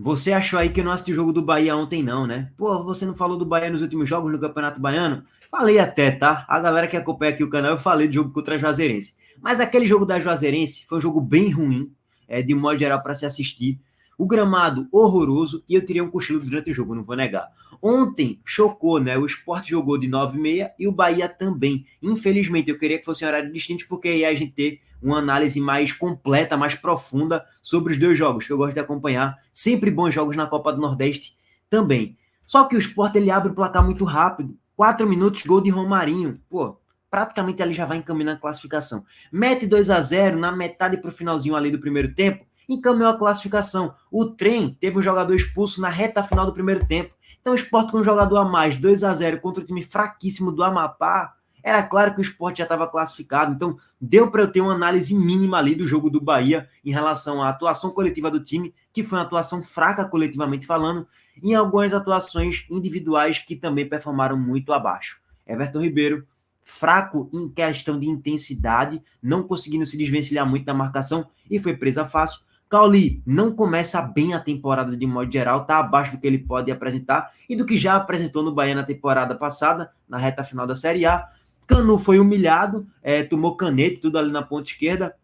Você achou aí que eu não assisti o jogo do Bahia ontem, não, né? Pô, você não falou do Bahia nos últimos jogos no Campeonato Baiano? Falei até, tá? A galera que acompanha aqui o canal, eu falei do jogo contra a Juazeirense. Mas aquele jogo da Juazeirense foi um jogo bem ruim, de modo geral, para se assistir. O gramado horroroso e eu tirei um cochilo durante o jogo, não vou negar. Ontem chocou, né? O Sport jogou de 9h30 e o Bahia também. Infelizmente, eu queria que fosse um horário distinto, porque aí a gente ter uma análise mais completa, mais profunda sobre os dois jogos, que eu gosto de acompanhar. Sempre bons jogos na Copa do Nordeste também. Só que o Sport ele abre o placar muito rápido. 4 minutos, gol de Romarinho. Pô, praticamente ali já vai encaminhando a classificação. Mete 2-0 na metade para o finalzinho ali do primeiro tempo, encaminhou a classificação. O Trem teve um jogador expulso na reta final do primeiro tempo. Então o Sport com um jogador a mais, 2-0 contra o time fraquíssimo do Amapá, era claro que o Sport já estava classificado. Então deu para eu ter uma análise mínima ali do jogo do Bahia em relação à atuação coletiva do time, que foi uma atuação fraca coletivamente falando, e algumas atuações individuais que também performaram muito abaixo. Everton Ribeiro, fraco em questão de intensidade, não conseguindo se desvencilhar muito da marcação e foi presa fácil. Cauli não começa bem a temporada de modo geral, está abaixo do que ele pode apresentar e do que já apresentou no Bahia na temporada passada, na reta final da Série A. Canu foi humilhado, tomou canete, tudo ali na ponta esquerda,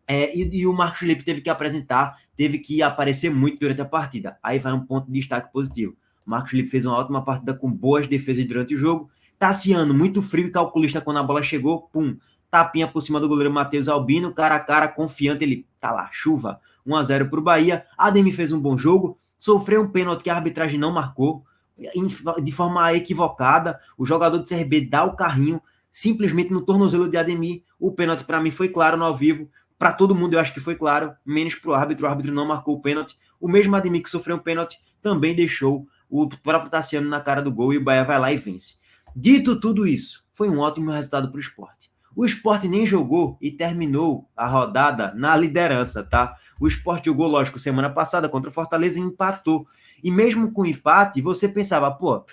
e o Marcos Felipe teve que apresentar, teve que aparecer muito durante a partida. Aí vai um ponto de destaque positivo. O Marcos Felipe fez uma ótima partida com boas defesas durante o jogo. Tassiano, muito frio e calculista quando a bola chegou, pum, tapinha por cima do goleiro Matheus Albino, cara a cara, confiante, ele tá lá, chuva, 1-0 para o Bahia. Ademir fez um bom jogo, sofreu um pênalti que a arbitragem não marcou, de forma equivocada. O jogador do CRB dá o carrinho, simplesmente no tornozelo de Ademir. O pênalti para mim foi claro no ao vivo, para todo mundo eu acho que foi claro, menos para o árbitro não marcou o pênalti. O mesmo Ademir que sofreu um pênalti também deixou o próprio Tassiano na cara do gol e o Bahia vai lá e vence. Dito tudo isso, foi um ótimo resultado para o Sport. O Sport nem jogou e terminou a rodada na liderança, tá? O Sport jogou, lógico, semana passada contra o Fortaleza e empatou. E mesmo com empate, você pensava, pô,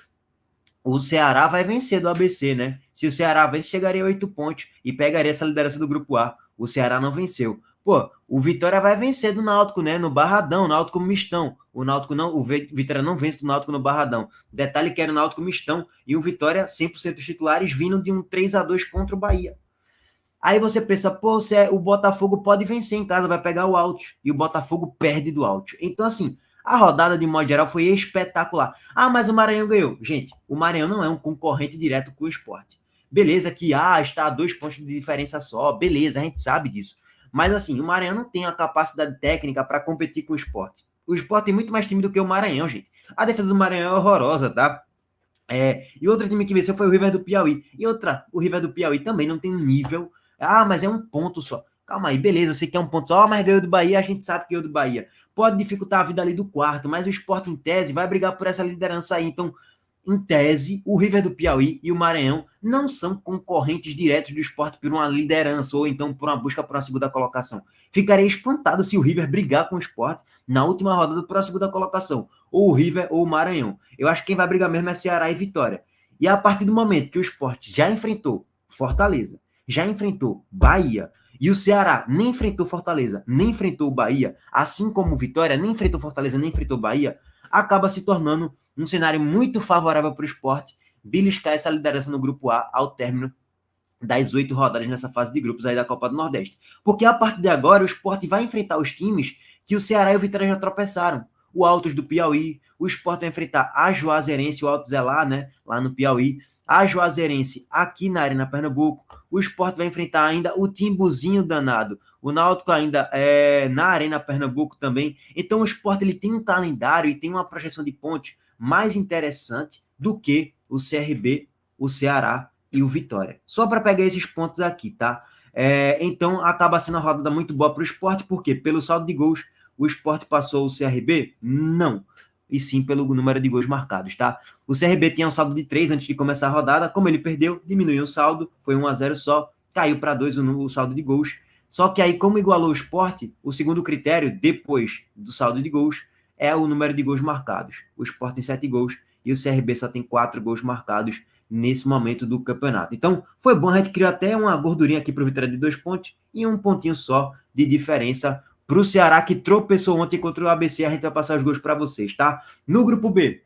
o Ceará vai vencer do ABC, né? Se o Ceará vence, chegaria a 8 pontos e pegaria essa liderança do Grupo A. O Ceará não venceu. Pô, o Vitória vai vencer do Náutico, né? No Barradão, Náutico Mistão. O Náutico não, o Vitória não vence do Náutico no Barradão. Detalhe que era o Náutico Mistão e o Vitória 100% dos titulares vindo de um 3-2 contra o Bahia. Aí você pensa, pô, o Botafogo pode vencer em casa, vai pegar o Altos. E o Botafogo perde do Altos. Então, assim, a rodada, de modo geral, foi espetacular. Ah, mas o Maranhão ganhou. Gente, o Maranhão não é um concorrente direto com o Sport. Beleza que está a 2 pontos de diferença só. Beleza, a gente sabe disso. Mas, assim, o Maranhão não tem a capacidade técnica para competir com o Sport. O Sport tem muito mais time do que o Maranhão, gente. A defesa do Maranhão é horrorosa, tá? E outro time que venceu foi o River do Piauí. E outra, o River do Piauí também não tem um nível. Ah, mas é um ponto só. Calma aí, beleza, você quer um ponto só, mas ganhou do Bahia, a gente sabe que ganhou do Bahia. Pode dificultar a vida ali do quarto, mas o Sport, em tese, vai brigar por essa liderança aí. Então, em tese, o River do Piauí e o Maranhão não são concorrentes diretos do Sport por uma liderança ou então por uma busca por uma segunda colocação. Ficaria espantado se o River brigar com o Sport na última rodada por uma segunda colocação. Ou o River ou o Maranhão. Eu acho que quem vai brigar mesmo é Ceará e Vitória. E a partir do momento que o Sport já enfrentou Fortaleza, já enfrentou Bahia, e o Ceará nem enfrentou Fortaleza, nem enfrentou o Bahia, assim como o Vitória nem enfrentou Fortaleza, nem enfrentou Bahia, acaba se tornando um cenário muito favorável para o Sport beliscar essa liderança no Grupo A ao término das 8 rodadas nessa fase de grupos aí da Copa do Nordeste. Porque a partir de agora o Sport vai enfrentar os times que o Ceará e o Vitória já tropeçaram. O Altos do Piauí, o Sport vai enfrentar a Juazeirense, o Altos é lá, né? Lá no Piauí. A Juazeirense aqui na Arena Pernambuco. O Sport vai enfrentar ainda o Timbuzinho danado. O Náutico ainda na Arena Pernambuco também. Então o Sport ele tem um calendário e tem uma projeção de pontos mais interessante do que o CRB, o Ceará e o Vitória. Só para pegar esses pontos aqui, tá? Então acaba sendo uma rodada muito boa para o Sport, porque pelo saldo de gols, o Sport passou o CRB? Não. E sim pelo número de gols marcados, tá? O CRB tinha um saldo de 3 antes de começar a rodada. Como ele perdeu, diminuiu o saldo. Foi 1-0 só. Caiu para 2 o saldo de gols. Só que aí, como igualou o Sport, o segundo critério, depois do saldo de gols, é o número de gols marcados. O Sport tem 7 gols e o CRB só tem 4 gols marcados nesse momento do campeonato. Então, foi bom, a gente criou até uma gordurinha aqui para o Vitória de 2 pontos e um pontinho só de diferença para o Ceará, que tropeçou ontem contra o ABC. A gente vai passar os gols para vocês, tá? No grupo B,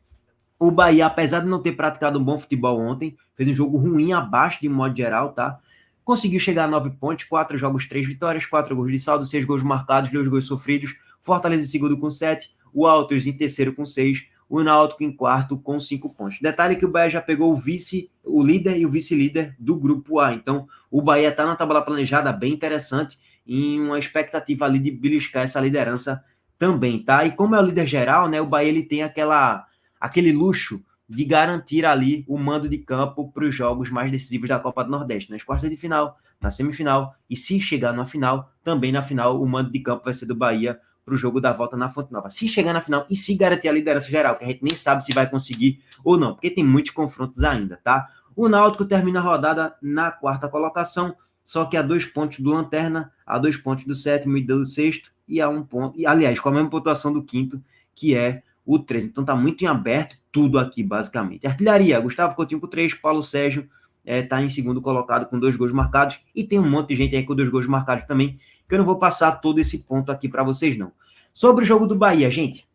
o Bahia, apesar de não ter praticado um bom futebol ontem, fez um jogo ruim, abaixo de modo geral, tá? Conseguiu chegar a 9 pontos, 4 jogos, 3 vitórias, 4 gols de saldo, 6 gols marcados, 2 gols sofridos. Fortaleza em segundo com 7, o Altos em terceiro com 6, o Náutico em quarto com 5 pontos. Detalhe que o Bahia já pegou o líder e o vice-líder do grupo A. Então, o Bahia está na tabela planejada bem interessante, em uma expectativa ali de beliscar essa liderança também, tá? E como é o líder geral, né, o Bahia ele tem aquele luxo de garantir ali o mando de campo para os jogos mais decisivos da Copa do Nordeste, nas quartas de final, na semifinal, e se chegar na final, também na final, o mando de campo vai ser do Bahia para o jogo da volta na Fonte Nova. Se chegar na final e se garantir a liderança geral, que a gente nem sabe se vai conseguir ou não, porque tem muitos confrontos ainda, tá? O Náutico termina a rodada na quarta colocação, só que a 2 pontos do Lanterna, a 2 pontos do sétimo e do sexto, e a 1 ponto, e aliás, com a mesma pontuação do quinto, que é o 3. Então tá muito em aberto tudo aqui, basicamente. Artilharia, Gustavo Coutinho com 3, Paulo Sérgio tá em segundo colocado com 2 gols marcados, e tem um monte de gente aí com 2 gols marcados também, que eu não vou passar todo esse ponto aqui para vocês, não. Sobre o jogo do Bahia, gente,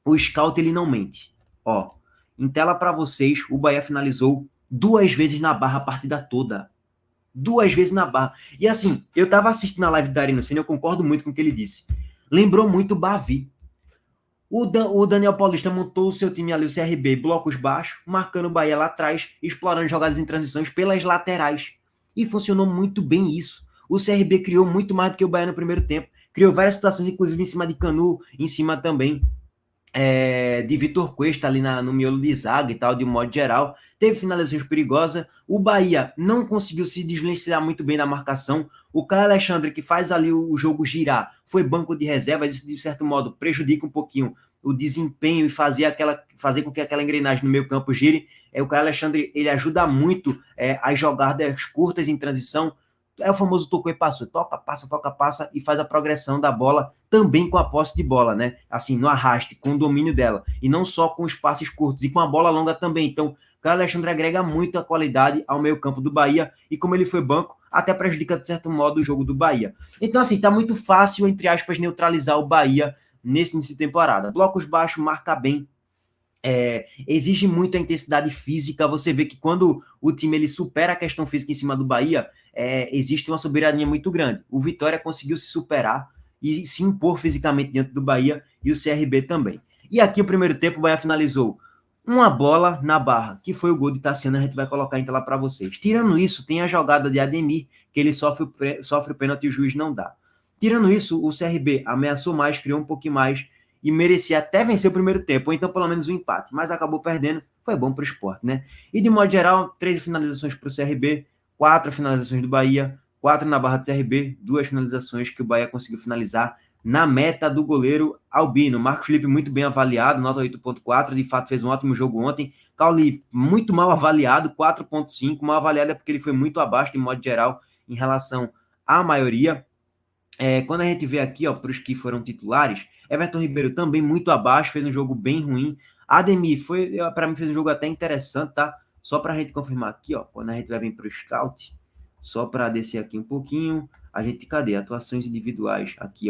o scout ele não mente. Ó, em tela para vocês, o Bahia finalizou 2 vezes na barra a partida toda. 2 vezes na barra. E assim, eu tava assistindo a live da Arino Senna, eu concordo muito com o que ele disse. Lembrou muito o Bavi. O Daniel Paulista montou o seu time ali, o CRB, blocos baixos, marcando o Bahia lá atrás, explorando jogadas em transições pelas laterais. E funcionou muito bem isso. O CRB criou muito mais do que o Bahia no primeiro tempo. Criou várias situações, inclusive em cima de Canu, em cima também de Vitor Cuesta ali no miolo de zaga e tal, de um modo geral. Teve finalizações perigosas. O Bahia não conseguiu se desvencilhar muito bem na marcação. O Caio Alexandre, que faz ali o jogo girar, foi banco de reservas. Isso, de certo modo, prejudica um pouquinho o desempenho e fazer com que aquela engrenagem no meio campo gire. O Caio Alexandre, ele ajuda muito as jogadas curtas em transição. É o famoso tocou e passou, toca, passa, e faz a progressão da bola também com a posse de bola, né? Assim, no arraste, com o domínio dela, e não só com os passes curtos, e com a bola longa também. Então, o Caio Alexandre agrega muito a qualidade ao meio campo do Bahia, e como ele foi banco, até prejudica, de certo modo, o jogo do Bahia. Então, assim, tá muito fácil, entre aspas, neutralizar o Bahia nesse início de temporada. Blocos baixos, marca bem, exige muito a intensidade física. Você vê que quando o time ele supera a questão física em cima do Bahia, existe uma soberania muito grande. O Vitória conseguiu se superar e se impor fisicamente diante do Bahia, e o CRB também. E aqui o primeiro tempo o Bahia finalizou uma bola na barra, que foi o gol de Tassiano, a gente vai colocar em tela para vocês. Tirando isso, tem a jogada de Ademir, que ele sofre o pênalti e o juiz não dá. Tirando isso, o CRB ameaçou mais, criou um pouquinho mais, e merecia até vencer o primeiro tempo, ou então pelo menos um empate, mas acabou perdendo, foi bom para o esporte, né? E de modo geral, 13 finalizações para o CRB, 4 finalizações do Bahia, 4 na barra do CRB, 2 finalizações que o Bahia conseguiu finalizar na meta do goleiro Albino. Marcos Felipe muito bem avaliado, nota 8.4, de fato fez um ótimo jogo ontem. Cauli muito mal avaliado, 4.5, mal avaliado é porque ele foi muito abaixo de modo geral em relação à maioria. Quando a gente vê aqui, para os que foram titulares, Everton Ribeiro também muito abaixo, fez um jogo bem ruim. Ademir, para mim, fez um jogo até interessante, tá? Só para a gente confirmar aqui, quando a gente vai vir para o Scout, só para descer aqui um pouquinho, cadê? Atuações individuais, aqui,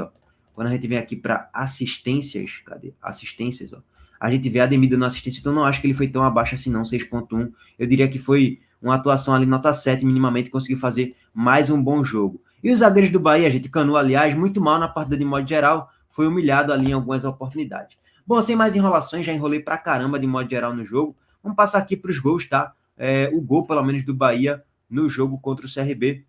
Quando a gente vem aqui para assistências, cadê? Assistências, a gente vê Ademir dando assistência, então não acho que ele foi tão abaixo assim não, 6.1. Eu diria que foi uma atuação ali, nota 7, minimamente, conseguiu fazer mais um bom jogo. E os zagueiros do Bahia, Canu, aliás, muito mal na partida de modo geral, foi humilhado ali em algumas oportunidades. Bom, sem mais enrolações, já enrolei pra caramba de modo geral no jogo. Vamos passar aqui para os gols, tá? O gol, pelo menos, do Bahia no jogo contra o CRB.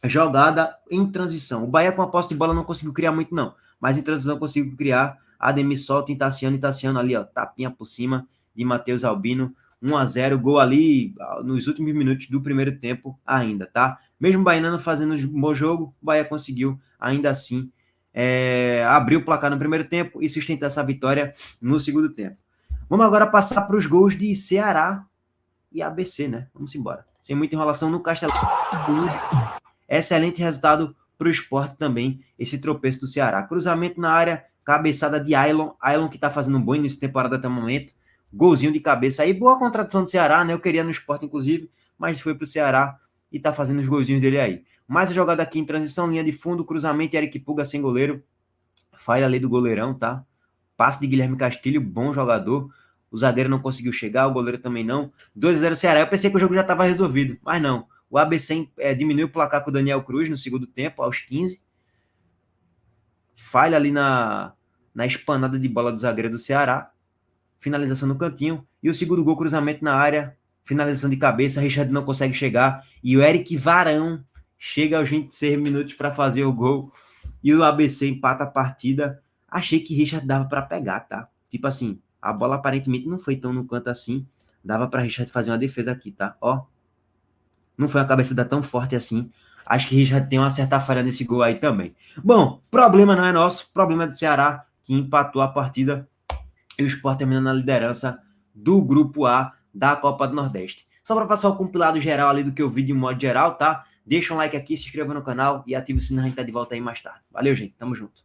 Jogada em transição. O Bahia com a posse de bola não conseguiu criar muito, não. Mas em transição conseguiu criar. Ademir solta em Tassiano, e Tassiano ali, tapinha por cima de Matheus Albino. 1-0, gol ali nos últimos minutos do primeiro tempo ainda, tá? Mesmo o Baiano fazendo um bom jogo, o Bahia conseguiu, ainda assim, abrir o placar no primeiro tempo e sustentar essa vitória no segundo tempo. Vamos agora passar para os gols de Ceará e ABC, né? Vamos embora. Sem muita enrolação no Castelão. Excelente resultado para o esporte também, esse tropeço do Ceará. Cruzamento na área, cabeçada de Ailon que está fazendo um bom início de temporada até o momento. Golzinho de cabeça aí, boa contratação do Ceará, né? Eu queria no esporte, inclusive, mas foi para o Ceará e tá fazendo os golzinhos dele aí. Mais a jogada aqui em transição, linha de fundo, cruzamento, Eric Puga sem goleiro. falha ali do goleirão, tá? Passe de Guilherme Castilho, bom jogador. O zagueiro não conseguiu chegar, o goleiro também não. 2-0 Ceará. Eu pensei que o jogo já estava resolvido, mas não. O ABC diminuiu o placar com o Daniel Cruz no segundo tempo, aos 15. Falha ali na espanada de bola do zagueiro do Ceará. Finalização no cantinho. E o segundo gol, cruzamento na área. Finalização de cabeça. Richard não consegue chegar. E o Eric Varão chega aos 26 minutos para fazer o gol. E o ABC empata a partida. Achei que Richard dava para pegar, tá? Tipo assim, a bola aparentemente não foi tão no canto assim. Dava para Richard fazer uma defesa aqui, tá? Ó, não foi uma cabeçada tão forte assim. Acho que Richard tem uma certa falha nesse gol aí também. Bom, problema não é nosso, problema é do Ceará, que empatou a partida e o Sport terminando na liderança do Grupo A da Copa do Nordeste. Só para passar o compilado geral ali do que eu vi de modo geral, tá? Deixa um like aqui, se inscreva no canal e ative o sininho, a gente tá de volta aí mais tarde. Valeu, gente. Tamo junto.